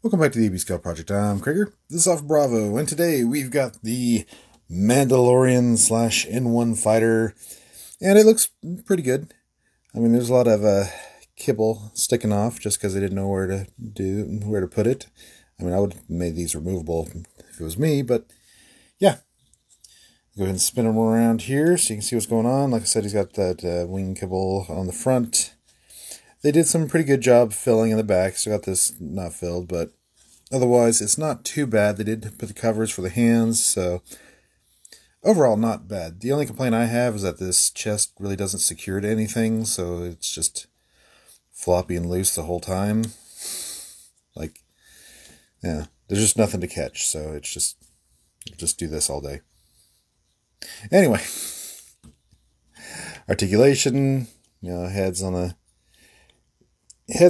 Welcome back to the AB Scout Project. I'm Krieger. This is Off Bravo, and today we've got the Mandalorian slash N1 fighter, and it looks pretty good. I mean, there's a lot of kibble sticking off just because they didn't know where to put it. I mean, I would have made these removable if it was me, but yeah. Go ahead and spin them around here so you can see what's going on. Like I said, he's got that wing kibble on the front. They did some pretty good job filling in the back. So got this not filled, but otherwise it's not too bad. They did put the covers for the hands, so overall not bad. The only complaint I have is that this chest really doesn't secure to anything, so it's just floppy and loose the whole time. Like, yeah, there's just nothing to catch, so it's just do this all day. Anyway, articulation, head's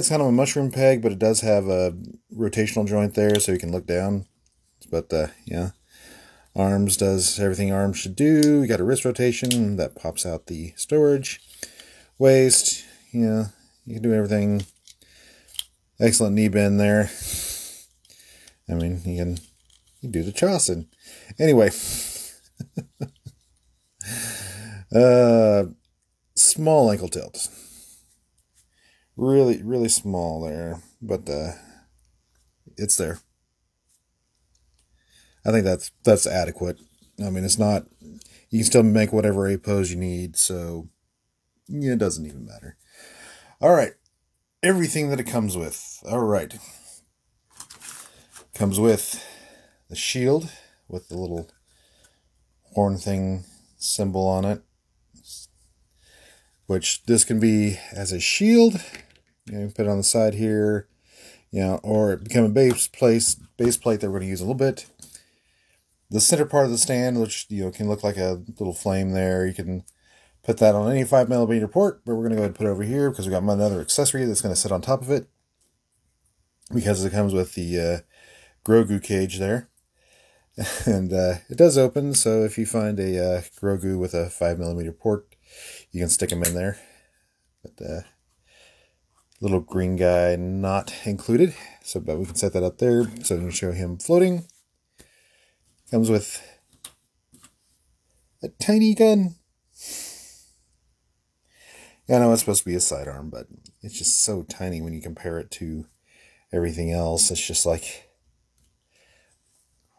kind of a mushroom peg, but it does have a rotational joint there, so you can look down. But yeah, arms does everything arms should do. You got a wrist rotation that pops out the storage. Waist, you can do everything. Excellent knee bend there. I mean, you can do the Chausin. Anyway, small ankle tilt. Really, really small there, but it's there. I think that's adequate. I mean, it's not. You can still make whatever A pose you need, so yeah, it doesn't even matter. All right, everything that it comes with. All right, comes with the shield with the little horn thing symbol on it, which this can be as a shield. You put it on the side here, or it become a base plate that we're going to use a little bit. The center part of the stand, which can look like a little flame there, you can put that on any 5mm port, but we're going to go ahead and put it over here because we got another accessory that's going to sit on top of it, because it comes with the Grogu cage there. And it does open, so if you find a Grogu with a 5mm port, you can stick them in there. But little green guy not included, but we can set that up there so we can show him floating. Comes with a tiny gun. Yeah, I know it's supposed to be a sidearm, but it's just so tiny when you compare it to everything else. It's just like,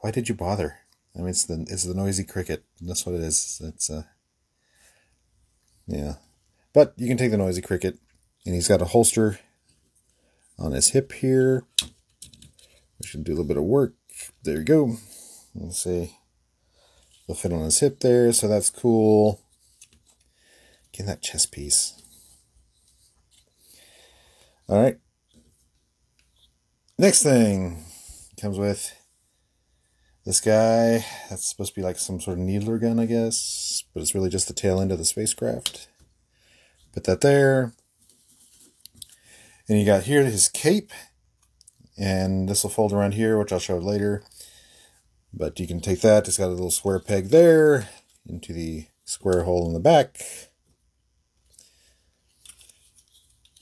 why did you bother? I mean, it's the noisy cricket. That's what it is. It's yeah. But you can take the noisy cricket, and he's got a holster on his hip here, which should do a little bit of work. There you go. Let's see. They'll fit on his hip there, so that's cool. Get that chest piece. All right. Next thing comes with this guy. That's supposed to be like some sort of needler gun, I guess, but it's really just the tail end of the spacecraft. Put that there. And you got here his cape, and this will fold around here, which I'll show later. But you can take that. It's got a little square peg there into the square hole in the back.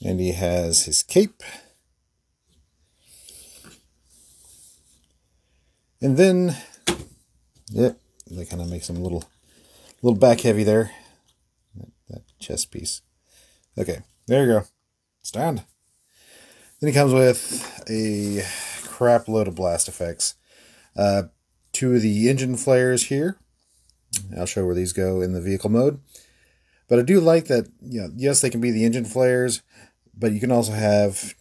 And he has his cape. And then, yep, that kind of makes him a little back heavy there. That chest piece. Okay, there you go. Stand. Then he comes with a crap load of blast effects. Two of the engine flares here. I'll show where these go in the vehicle mode. But I do like that, yes, they can be the engine flares, but you can also have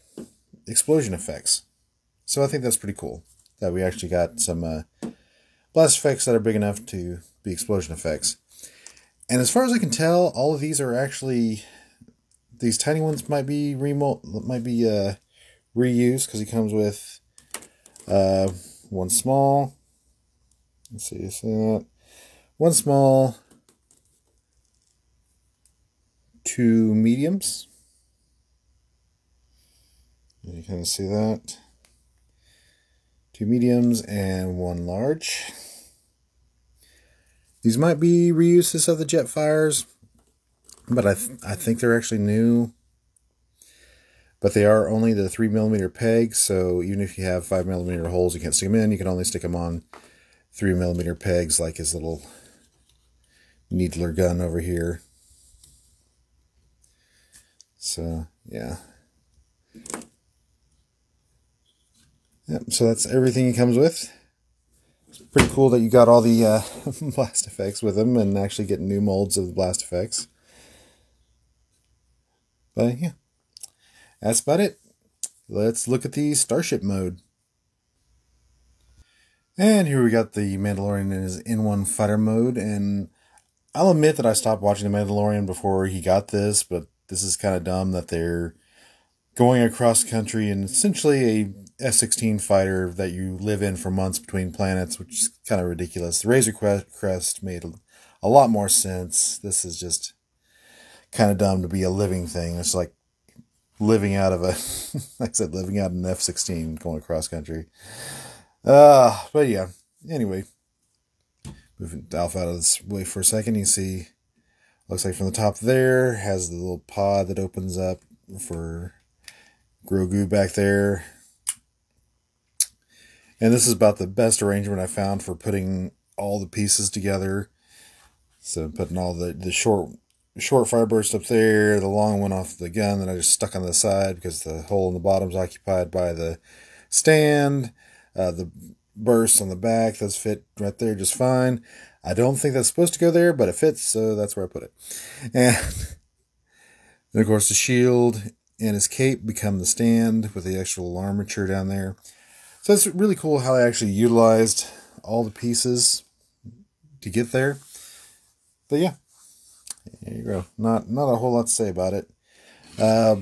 explosion effects. So I think that's pretty cool that we actually got some blast effects that are big enough to be explosion effects. And as far as I can tell, all of these are actually, these tiny ones might be reused, because he comes with one small. Let's see that. One small, two mediums. You can see that. Two mediums and one large. These might be reuses of the Jetfires, but I think they're actually new. but they are only the 3mm pegs, so even if you have 5mm holes you can't stick them in, you can only stick them on 3mm pegs, like his little needler gun over here. So, yeah. Yep, so that's everything he comes with. It's pretty cool that you got all the blast effects with him and actually get new molds of the blast effects. But yeah, that's about it. Let's look at the Starship mode. And here we got the Mandalorian in his N1 fighter mode, and I'll admit that I stopped watching The Mandalorian before he got this, but this is kind of dumb that they're going across country in essentially a F-16 fighter that you live in for months between planets, which is kind of ridiculous. The Razor Crest made a lot more sense. This is just kind of dumb to be a living thing. It's like living out of a, like I said, living out an F-16 going across country. But yeah, anyway, moving Alpha out of this way for a second, you see, looks like from the top there, has the little pod that opens up for Grogu back there. And this is about the best arrangement I found for putting all the pieces together. So putting all the short fire burst up there, the long one off the gun that I just stuck on the side because the hole in the bottom is occupied by the stand. The burst on the back, those fit right there just fine. I don't think that's supposed to go there, but it fits, so that's where I put it. And then, of course, the shield and his cape become the stand with the extra armature down there. So it's really cool how I actually utilized all the pieces to get there. But yeah, there you go. Not a whole lot to say about it.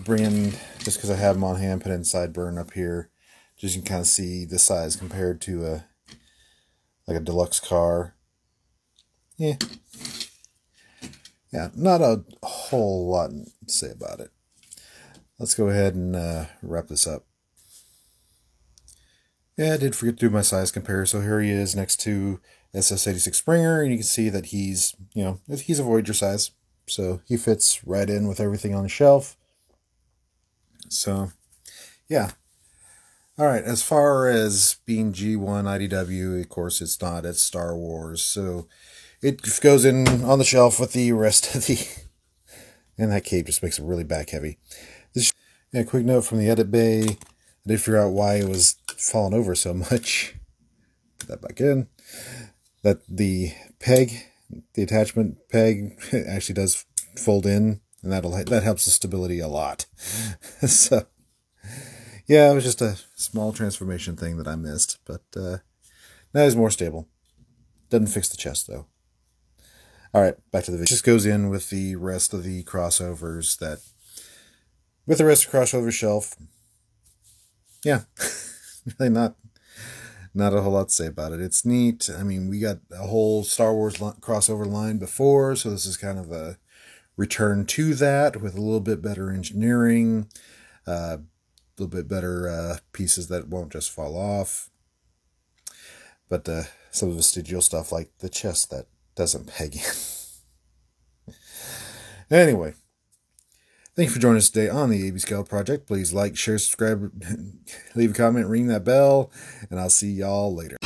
Bring in, just because I have them on hand, put in Sideburn up here. Just you can kind of see the size compared to like a deluxe car. Yeah. Yeah, not a whole lot to say about it. Let's go ahead and wrap this up. Yeah, I did forget to do my size compare. So here he is next to SS-86 Springer, and you can see that he's a Voyager size. So he fits right in with everything on the shelf. So, yeah. All right, as far as being G1 IDW, of course it's not. It's Star Wars. So it goes in on the shelf with the rest of the... And that cape just makes it really back heavy. Yeah, quick note from the edit bay. I did figure out why it was falling over so much. Put that back in. That the peg, the attachment peg, actually does fold in, and that helps the stability a lot. So, yeah, it was just a small transformation thing that I missed, but now it's more stable. Doesn't fix the chest, though. All right, back to the video. It just goes in with the rest of the crossovers that... With the rest of the crossover shelf, yeah, really not a whole lot to say about it. It's neat. I mean, we got a whole Star Wars crossover line before, so this is kind of a return to that with a little bit better engineering, a little bit better pieces that won't just fall off. But some vestigial stuff like the chest that doesn't peg in. Anyway. Thank you for joining us today on the AB Scale Project. Please like, share, subscribe, leave a comment, ring that bell, and I'll see y'all later.